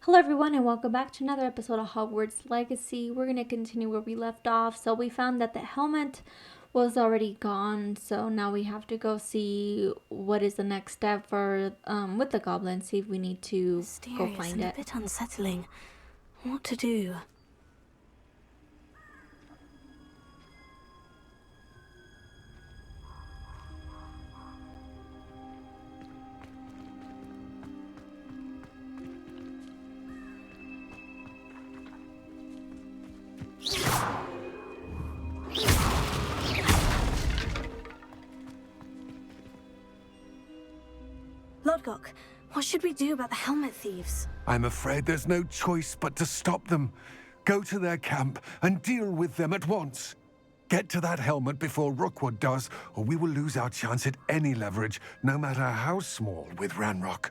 Hello, everyone, and welcome back to another episode of Hogwarts Legacy. We're going to continue where we left off. So, we found that the helmet was already gone, so now we have to go see what is the next step for with the goblin, see if we need to go Mysterious find and it. a bit unsettling. What to do? Lodgok, what should we do about the helmet thieves? I'm afraid there's no choice but to stop them. Go to their camp and deal with them at once. Get to that helmet before Rookwood does, or we will lose our chance at any leverage, no matter how small, with Ranrock.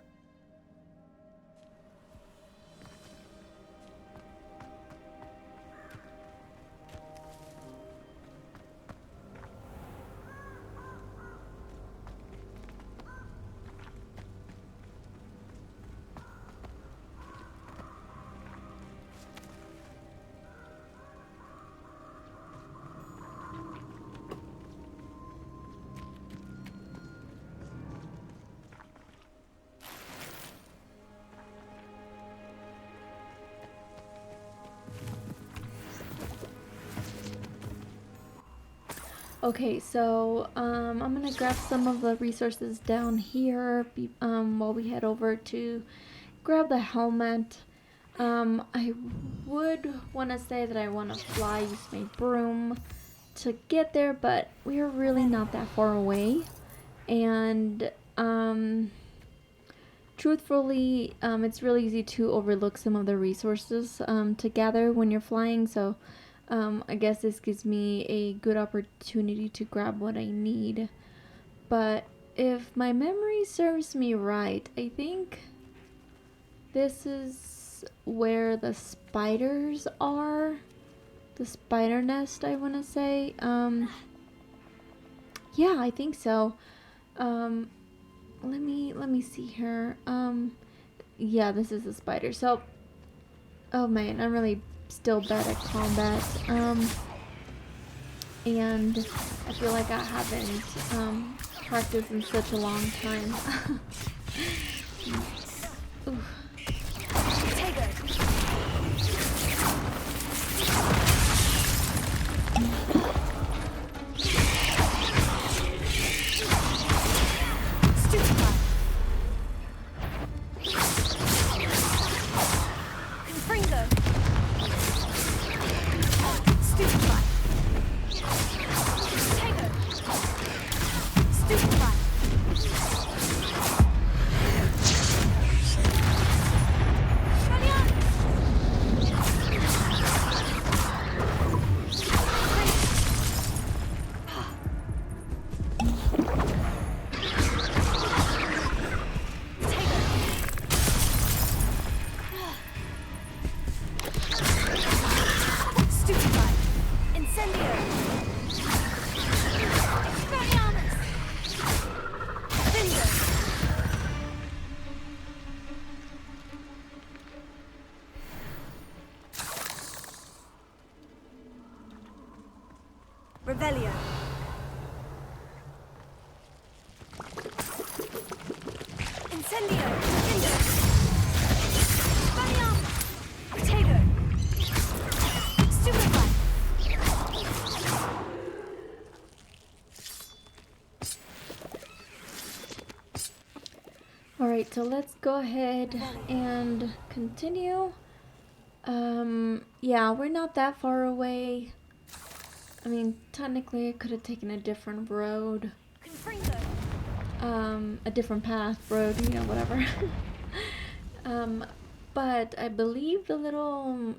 Okay, so I'm gonna grab some of the resources down here while we head over to grab the helmet. I would want to say that I want to fly, use my broom to get there, but we're really not that far away. And truthfully, it's really easy to overlook some of the resources to gather when you're flying. So I guess this gives me a good opportunity to grab what I need. But if my memory serves me right, I think this is where the spiders are. The spider nest, I want to say. Yeah, I think so. Let me see here. Yeah, this is a spider. So, oh man, I'm really still bad at combat. And I feel like I haven't practiced in such a long time. Oof. Revelio. Incendio. Defender. Spaniarmus. Potato. Stupefy. Alright, so let's go ahead and continue. Yeah, we're not that far away. I mean, technically I could have taken a different road. A different path, road, whatever. But I believe the little...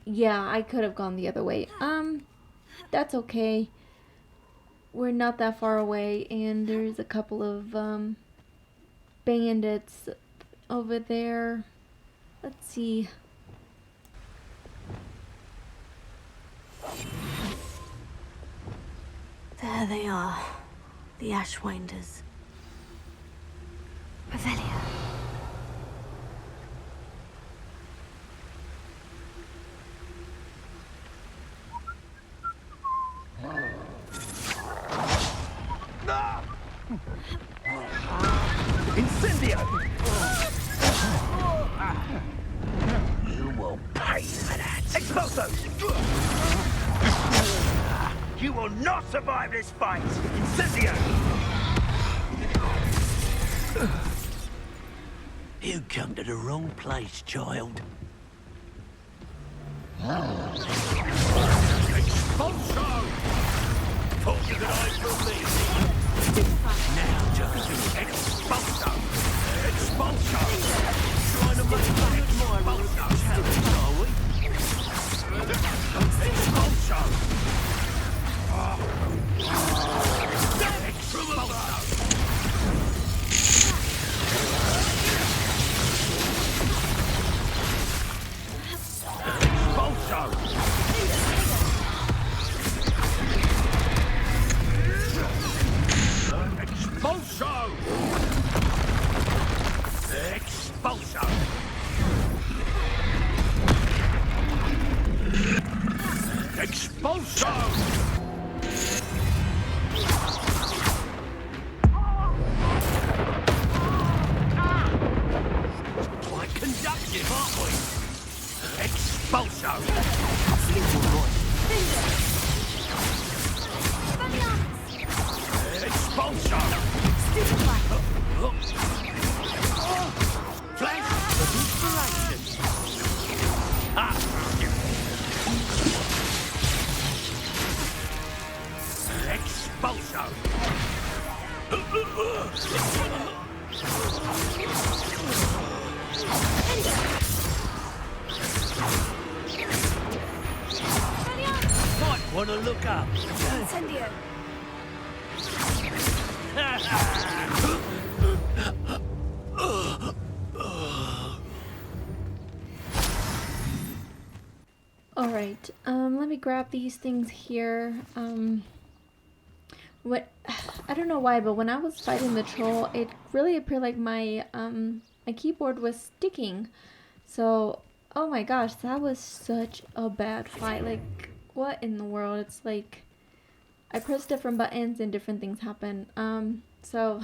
Yeah, I could have gone the other way. That's okay. We're not that far away, and there's a couple of, bandits over there. Let's see. There they are. The Ashwinders. Revelio. will not survive this fight! Incendio! You come to the wrong place, child. Expulso! Thought you could hide from me. Now just expulso! Expulso! Trying to make fun of my challenge, are we? Expulso! Expulso! Expulso! Expulso! Expulso! Quite conductive, aren't we? Expulso! Expulso! Flash of inspiration! Ah! Expulso! Might want to look up. Incendio. Alright, let me grab these things here. What I don't know why, but when I was fighting the troll, it really appeared like my keyboard was sticking. So, oh my gosh, that was such a bad fight. Like, what in the world? It's like I press different buttons and different things happen. So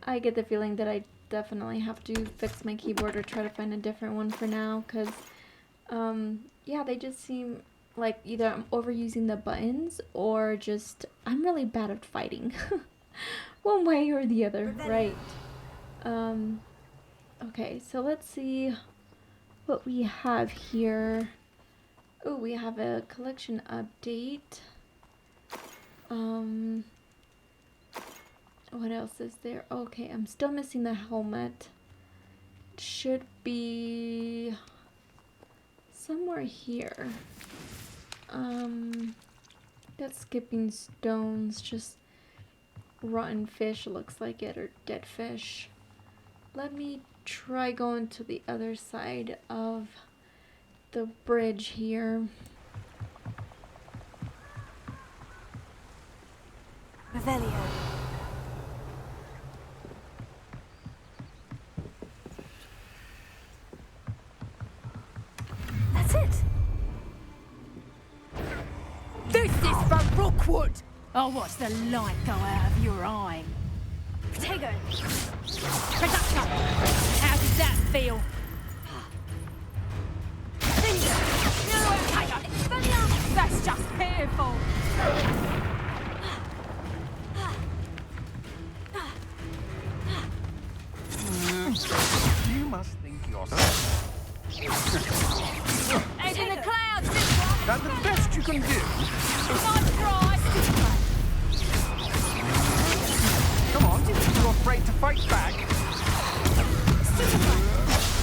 I get the feeling that I definitely have to fix my keyboard or try to find a different one for now, because yeah, they just seem like either I'm overusing the buttons or just I'm really bad at fighting. One way or the other, right? Okay, so let's see what we have here. Oh, we have a collection update. What else is there? Okay, I'm still missing the helmet. It should be somewhere here. That's skipping stones, just rotten fish looks like it, or dead fish. Let me try going to the other side of the bridge here. Revelio. That's it. This is for Rookwood! I'll watch the light go out of your eye. Protego. Production! How does that feel? That's just pitiful! You must think you're Head in the clouds, this one! That's the best you can do. Nice try! Come on, you're afraid to fight back.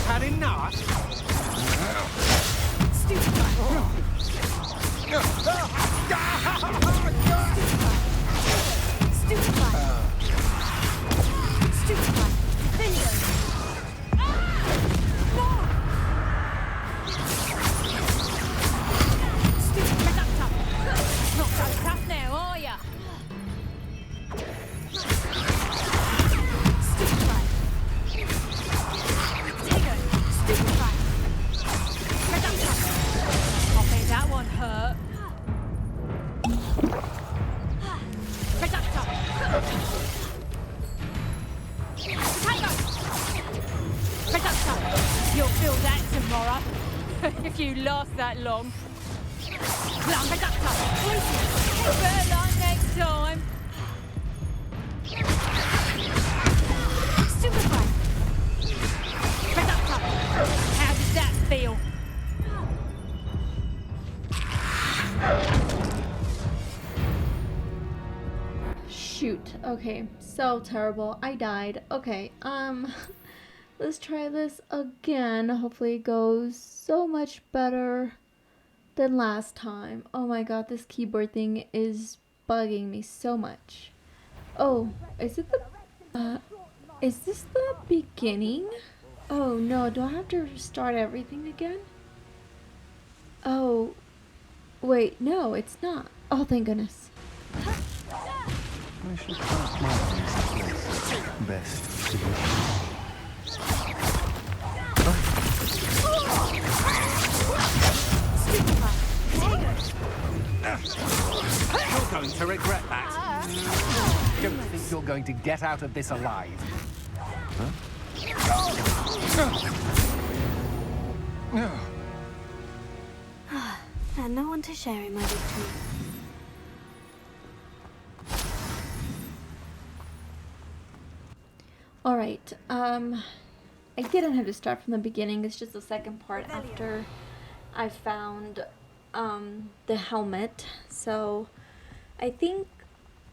Had enough? Not so tough now, are ya? I bet that one hurt. Reductor! Potato! Reductor! You'll feel that tomorrow, if you last that long. Conductor, better luck next time. Simplify. Conductor, how does that feel? Shoot. Okay. So terrible. I died. Okay. Let's try this again. Hopefully it goes so much better than last time. Oh my god, this keyboard thing is bugging me so much. Oh, is it is this the beginning? Oh no, do I have to restart everything again? Oh, wait, no, it's not. Oh, thank goodness. I should pass my place. Best to be. You're going to regret that. Don't think you're going to get out of this alive. And no one to share in my victory. Alright, I didn't have to start from the beginning. It's just the second part after I found, the helmet. So, I think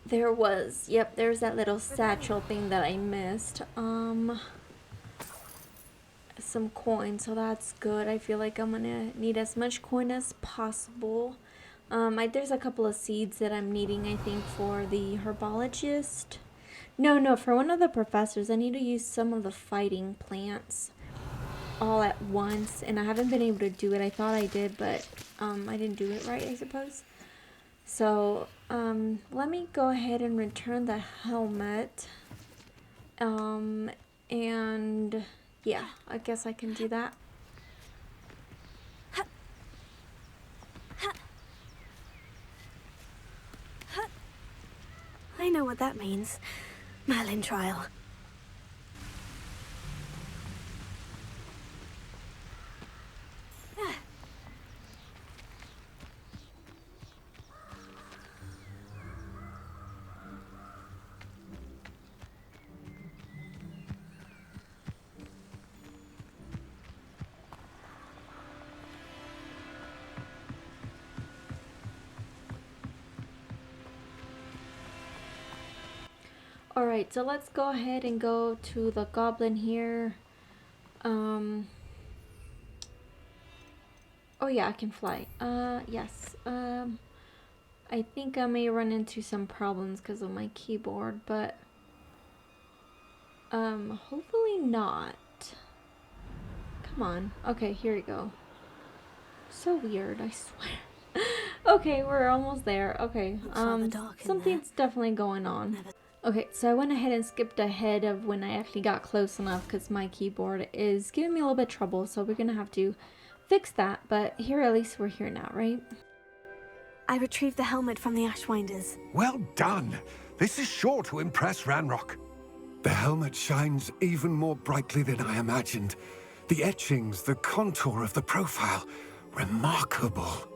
there's that little satchel thing that I missed. Some coin, so that's good. I feel like I'm gonna need as much coin as possible. There's a couple of seeds that I'm needing, I think, for the herbologist. No, for one of the professors. I need to use some of the fighting plants all at once, and I haven't been able to do it. I thought I did, but I didn't do it right, I suppose. So, let me go ahead and return the helmet. And yeah, I guess I can do that. I know what that means. Merlin trial. Alright, so let's go ahead and go to the goblin here. Oh yeah, I can fly. Yes. I think I may run into some problems because of my keyboard, but hopefully not. Come on. Okay, here we go. So weird, I swear. Okay, we're almost there. Okay. Looks rather dark in Something's definitely going on. Okay, so I went ahead and skipped ahead of when I actually got close enough because my keyboard is giving me a little bit of trouble, so we're gonna have to fix that. But here, at least we're here now, right? I retrieved the helmet from the Ashwinders. Well done. This is sure to impress Ranrock. The helmet shines even more brightly than I imagined. The etchings, the contour of the profile, remarkable.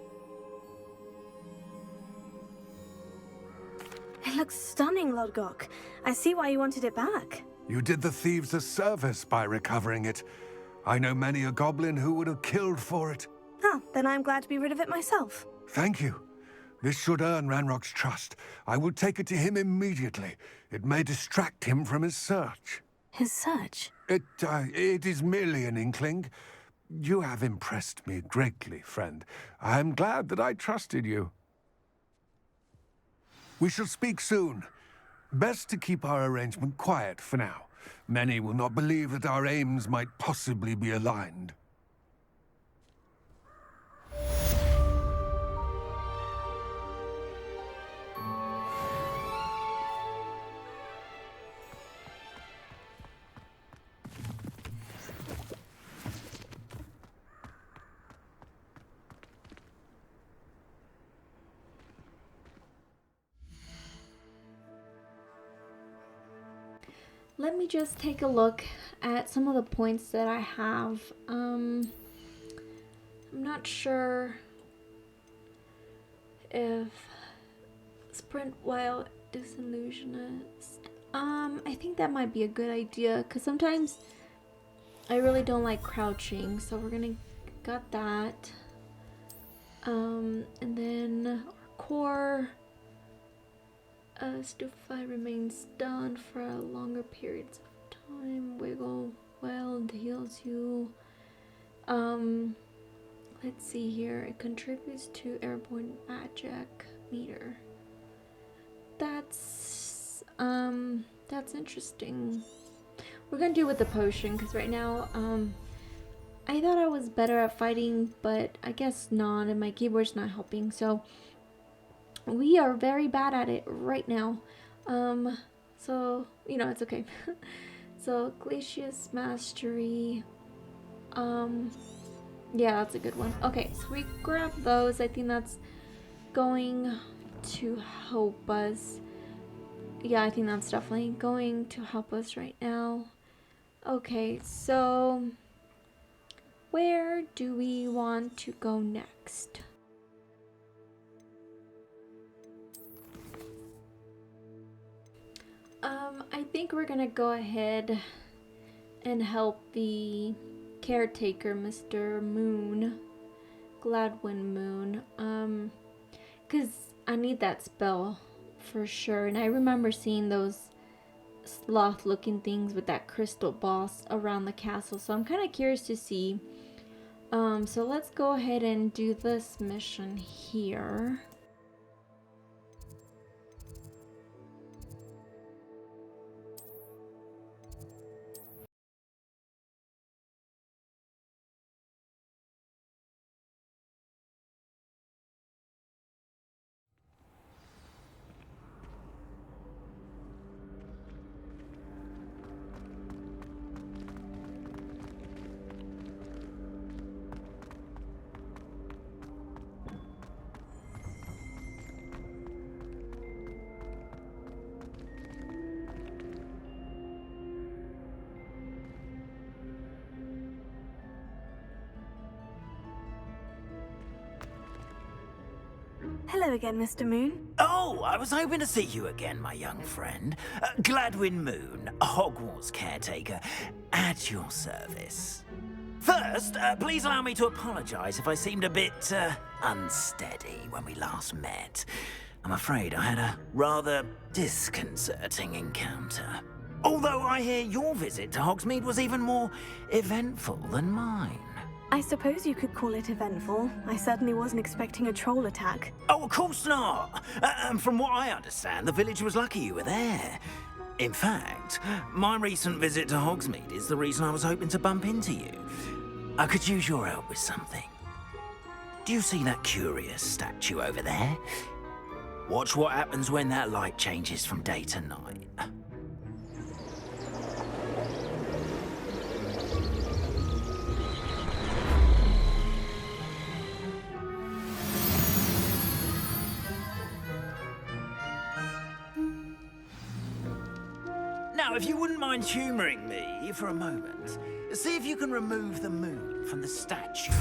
It looks stunning, Lodgok. I see why you wanted it back. You did the thieves a service by recovering it. I know many a goblin who would have killed for it. Oh, then I'm glad to be rid of it myself. Thank you. This should earn Ranrock's trust. I will take it to him immediately. It may distract him from his search. His search? It is merely an inkling. You have impressed me greatly, friend. I am glad that I trusted you. We shall speak soon. Best to keep our arrangement quiet for now. Many will not believe that our aims might possibly be aligned. Let me just take a look at some of the points that I have. I'm not sure. if sprint while disillusionist. I think that might be a good idea because sometimes I really don't like crouching, so we're gonna got that. And then our core stupefy remains stunned for longer periods of time. Wiggle weld heals you. Let's see here. It contributes to airborne magic meter. That's interesting. We're gonna do with the potion because right now, I thought I was better at fighting, but I guess not, and my keyboard's not helping. So we are very bad at it right now. So you know it's okay. So Glacius Mastery. Yeah, that's a good one. Okay, so we grab those. I think that's going to help us. Yeah, I think that's definitely going to help us right now. Okay, so where do we want to go next? I think we're gonna go ahead and help the caretaker, Mr. Moon, Gladwin Moon, because I need that spell for sure. And I remember seeing those sloth looking things with that crystal boss around the castle, so I'm kind of curious to see. So let's go ahead and do this mission here. Hello again, Mr. Moon. Oh, I was hoping to see you again, my young friend. Gladwin Moon, Hogwarts caretaker, at your service. First, please allow me to apologize if I seemed a bit unsteady when we last met. I'm afraid I had a rather disconcerting encounter. Although I hear your visit to Hogsmeade was even more eventful than mine. I suppose you could call it eventful. I certainly wasn't expecting a troll attack. Oh, of course not. And from what I understand, the village was lucky you were there. In fact, my recent visit to Hogsmeade is the reason I was hoping to bump into you. I could use your help with something. Do you see that curious statue over there? Watch what happens when that light changes from day to night. Now, if you wouldn't mind humoring me for a moment, see if you can remove the moon from the statue.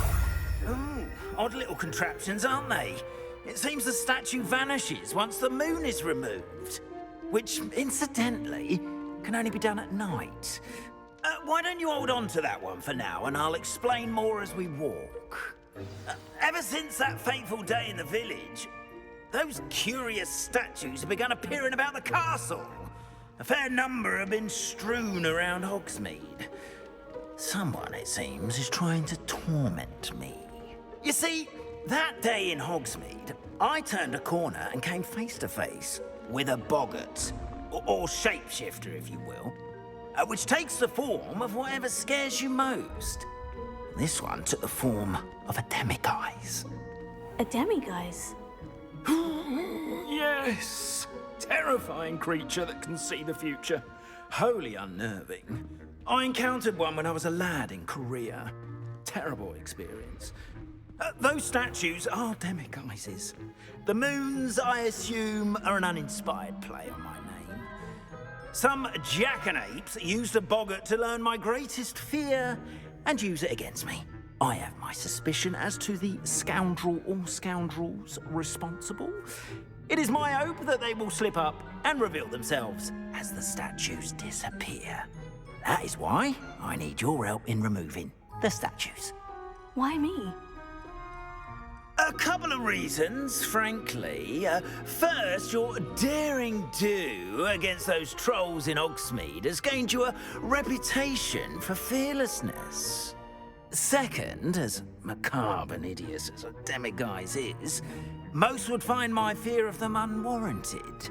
Ooh, odd little contraptions, aren't they? It seems the statue vanishes once the moon is removed, which, incidentally, can only be done at night. Why don't you hold on to that one for now, and I'll explain more as we walk. Ever since that fateful day in the village, those curious statues have begun appearing about the castle. A fair number have been strewn around Hogsmeade. Someone, it seems, is trying to torment me. You see, that day in Hogsmeade, I turned a corner and came face to face with a boggart, or shapeshifter, if you will, which takes the form of whatever scares you most. This one took the form of a demiguise. A demiguise? Yes! Terrifying creature that can see the future. Wholly unnerving. I encountered one when I was a lad in Korea. Terrible experience. Those statues are demiguises. The moons, I assume, are an uninspired play on my name. Some jackanapes used a boggart to learn my greatest fear and use it against me. I have my suspicion as to the scoundrel or scoundrels responsible. It is my hope that they will slip up and reveal themselves as the statues disappear. That is why I need your help in removing the statues. Why me? A couple of reasons, frankly. First, your daring do against those trolls in Hogsmeade has gained you a reputation for fearlessness. Second, as macabre and hideous as a demiguise is, most would find my fear of them unwarranted.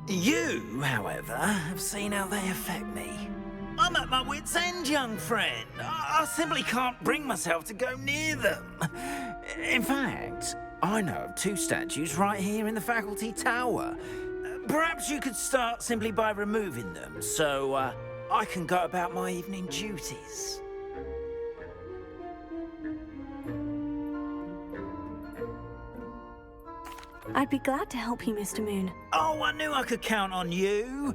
You, however, have seen how they affect me. I'm at my wit's end, young friend. I simply can't bring myself to go near them. In fact, I know of 2 statues right here in the faculty tower. Perhaps you could start simply by removing them, so I can go about my evening duties. I'd be glad to help you, Mr. Moon. Oh, I knew I could count on you.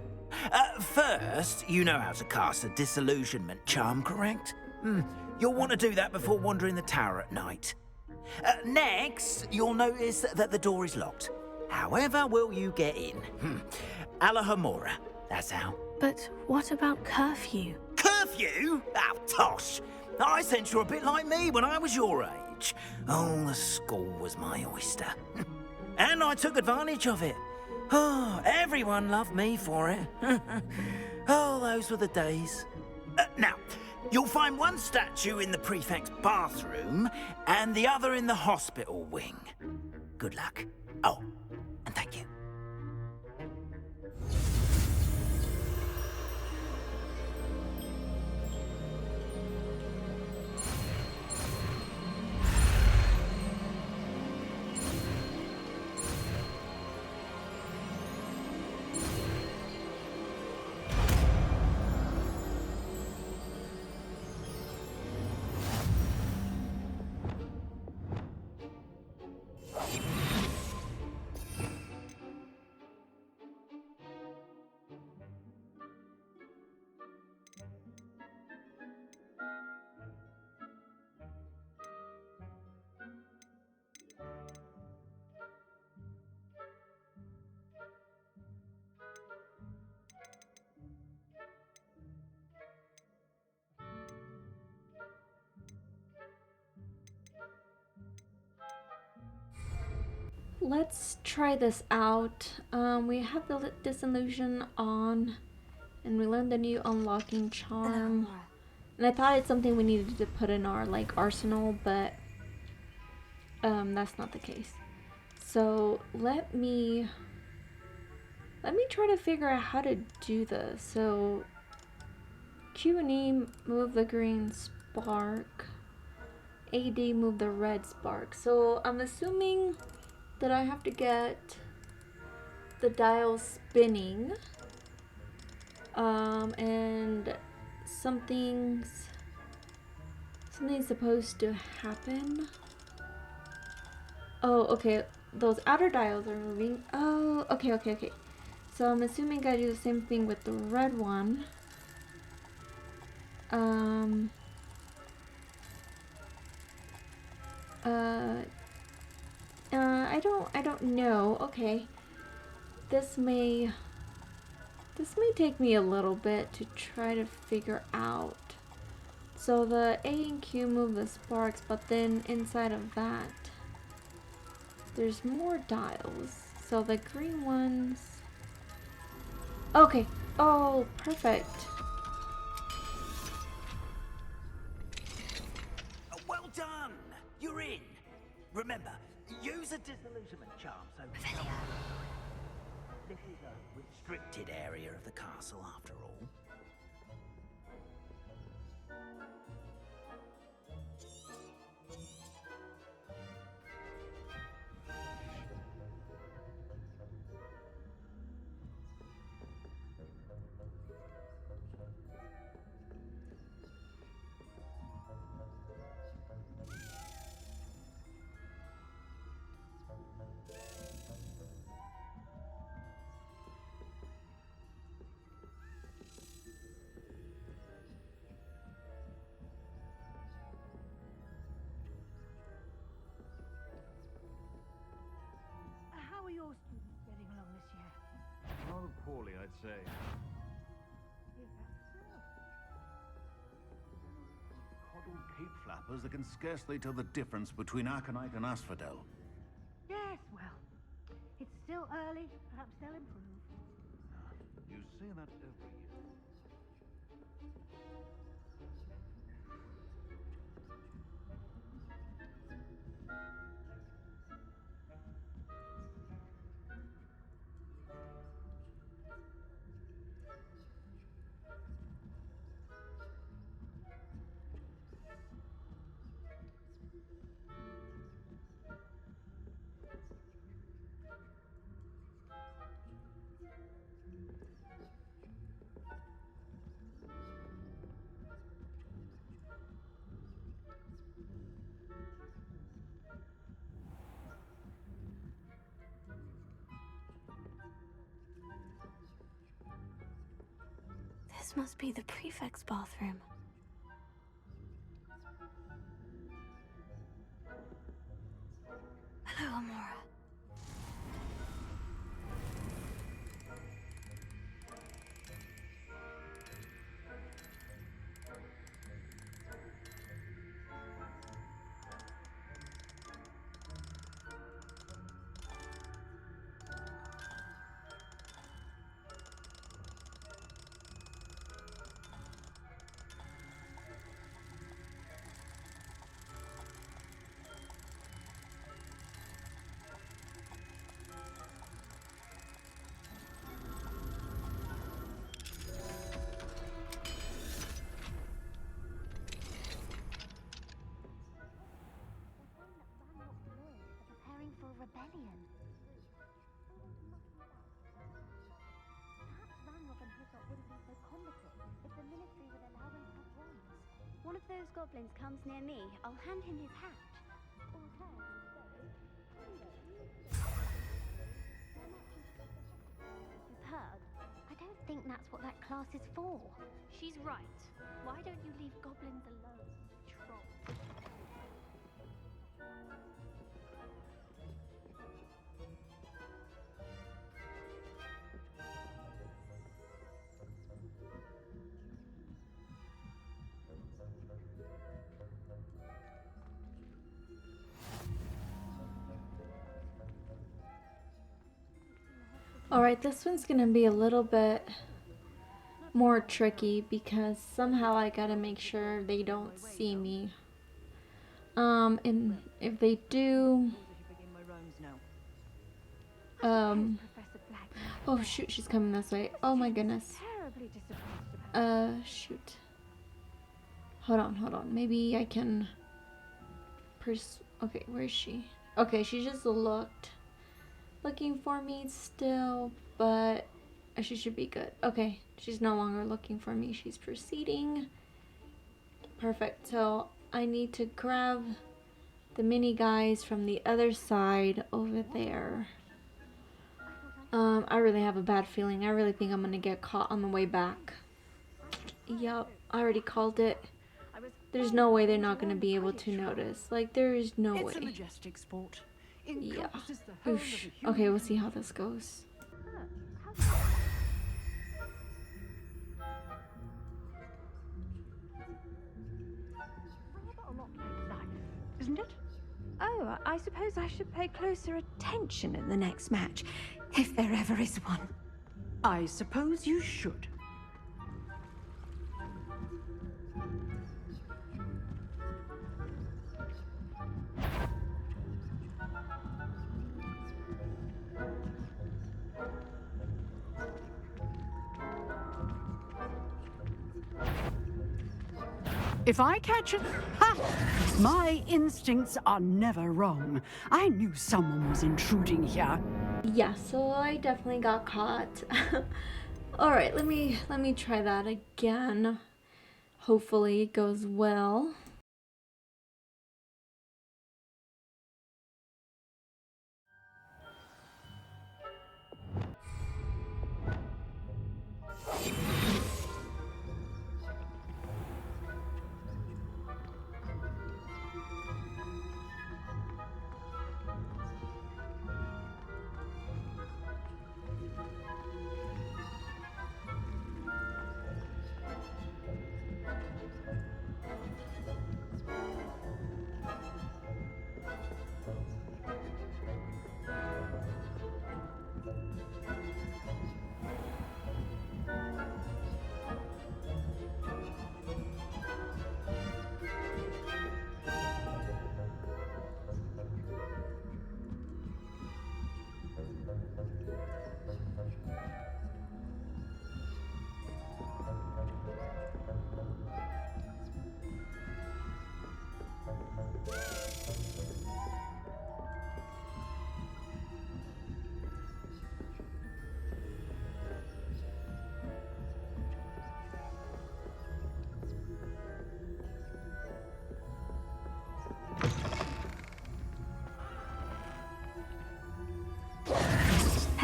First, you know how to cast a disillusionment charm, correct? You'll want to do that before wandering the tower at night. Next, you'll notice that the door is locked. However will you get in? Alahomora, that's how. But what about curfew? Curfew? Oh, tosh. I sense you're a bit like me when I was your age. Oh, the school was my oyster. And I took advantage of it. Oh, everyone loved me for it. Oh, those were the days. Now, you'll find one statue in the prefect's bathroom and the other in the hospital wing. Good luck. Oh, and thank you. Let's try this out. We have the disillusion on, and we learned the new unlocking charm. And I thought it's something we needed to put in our arsenal, but that's not the case. So let me try to figure out how to do this. So Q and E move the green spark. AD move the red spark. So I'm assuming that I have to get the dial spinning, and something's supposed to happen. Oh, okay, those outer dials are moving. Oh, okay. So I'm assuming I do the same thing with the red one. I don't know. Okay. This may take me a little bit to try to figure out. So the A and Q move the sparks, but then inside of that, there's more dials. So the green ones. Okay. Oh, perfect. Well done! You're in. Remember, use a disillusionment charm so this is a restricted area of the castle after all. poorly, I'd say. Coddled cape flappers that can scarcely tell the difference between aconite and asphodel. Yes, well, it's still early. Perhaps they'll improve. You say that every year. This must be the prefect's bathroom. Hello, Amora. Preparing for a rebellion. Perhaps Ranrock and Hissop wouldn't be so combative if the ministry would allow them to have wands. One of those goblins comes near me, I'll hand him his hat. Or her You've heard? I don't think that's what that class is for. She's right. Why don't you leave goblins alone, troll? Alright, this one's gonna be a little bit more tricky because somehow I gotta make sure they don't see me. And if they do, oh shoot, she's coming this way. Oh my goodness. Shoot. Hold on. Maybe I can okay, where is she? Okay, she just looking for me still, but she should be good. Okay, she's no longer looking for me. She's proceeding. Perfect. So I need to grab the mini guys from the other side over there. I really have a bad feeling. I really think I'm gonna get caught on the way back. Yup, I already called it. There's no way they're not gonna be able to notice. Like, there is no way. It's a majestic sport. Yeah. Oosh. Okay, we'll see how this goes. Isn't it? Oh, I suppose I should pay closer attention in the next match, if there ever is one. I suppose you should. If I catch it, ha! My instincts are never wrong. I knew someone was intruding here. Yeah, so I definitely got caught. Alright, let me try that again. Hopefully it goes well.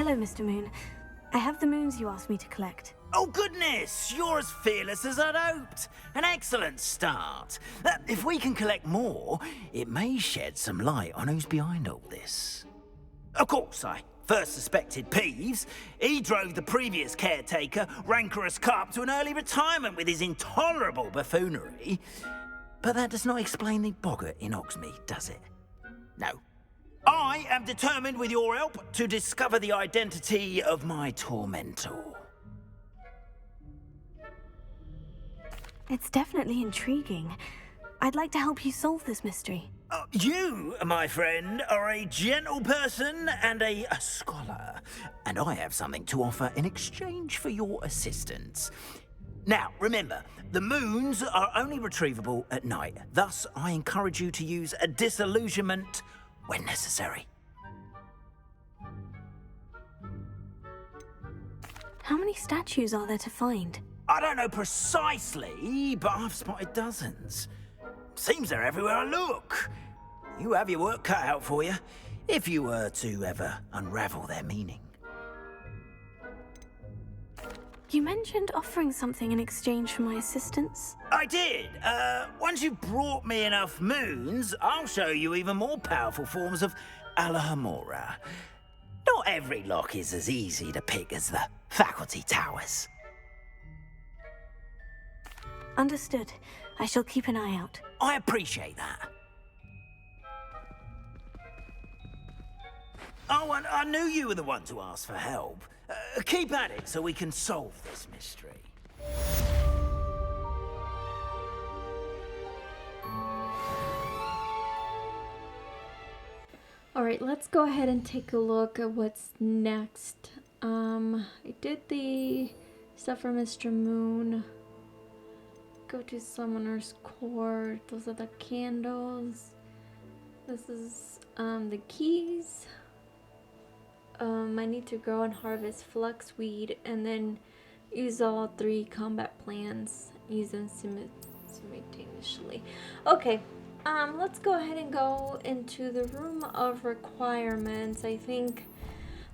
Hello, Mr. Moon. I have the moons you asked me to collect. Oh, goodness! You're as fearless as I'd hoped. An excellent start. If we can collect more, it may shed some light on who's behind all this. Of course, I first suspected Peeves. He drove the previous caretaker, Rancorous Carp, to an early retirement with his intolerable buffoonery. But that does not explain the boggart in Hogsmeade, does it? No. I am determined, with your help, to discover the identity of my tormentor. It's definitely intriguing. I'd like to help you solve this mystery. You, my friend, are a gentle person and a scholar, and I have something to offer in exchange for your assistance. Now, remember, the moons are only retrievable at night. Thus, I encourage you to use a disillusionment when necessary. How many statues are there to find? I don't know precisely, but I've spotted dozens. Seems they're everywhere I look. You have your work cut out for you, if you were to ever unravel their meaning. You mentioned offering something in exchange for my assistance. I did. Once you've brought me enough moons, I'll show you even more powerful forms of Alahamora. Not every lock is as easy to pick as the faculty towers. Understood. I shall keep an eye out. I appreciate that. Oh, and I knew you were the one to ask for help. Keep at it so we can solve this mystery. Alright, let's go ahead and take a look at what's next. I did the stuff for Mr. Moon. Go to Summoner's Court. Those are the candles. This is the keys. I need to grow and harvest fluxweed and then use all 3 combat plans. Use them simultaneously. Okay, let's go ahead and go into the room of requirements. I think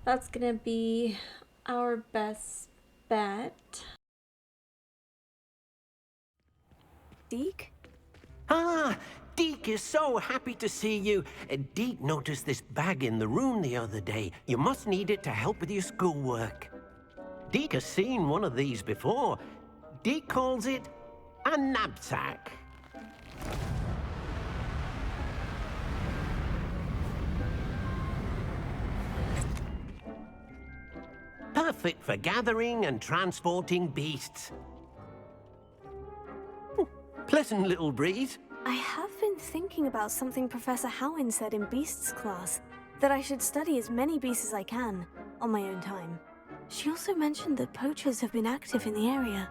that's gonna be our best bet. Deke? Ah, Deke is so happy to see you. Deke noticed this bag in the room the other day. You must need it to help with your schoolwork. Deke has seen one of these before. Deke calls it a knapsack. Perfect for gathering and transporting beasts. Pleasant little breeze. I have been thinking about something Professor Howin said in Beasts class, that I should study as many beasts as I can, on my own time. She also mentioned that poachers have been active in the area,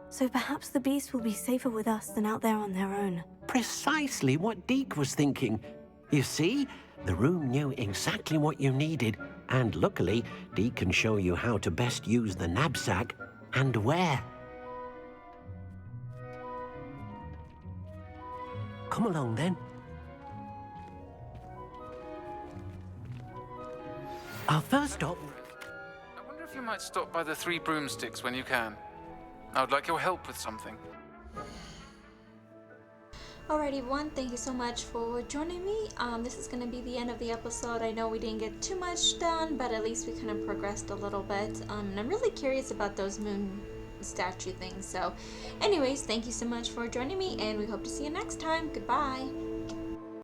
so perhaps the beasts will be safer with us than out there on their own. Precisely what Deke was thinking. You see, the room knew exactly what you needed, and luckily, Deke can show you how to best use the knapsack and where. Come along, then. Our first stop... I wonder if you might stop by the 3 broomsticks when you can. I would like your help with something. Alrighty, everyone, thank you so much for joining me. This is going to be the end of the episode. I know we didn't get too much done, but at least we kind of progressed a little bit. And I'm really curious about those moon statue things. So anyways, thank you so much for joining me, and we hope to see you next time. Goodbye.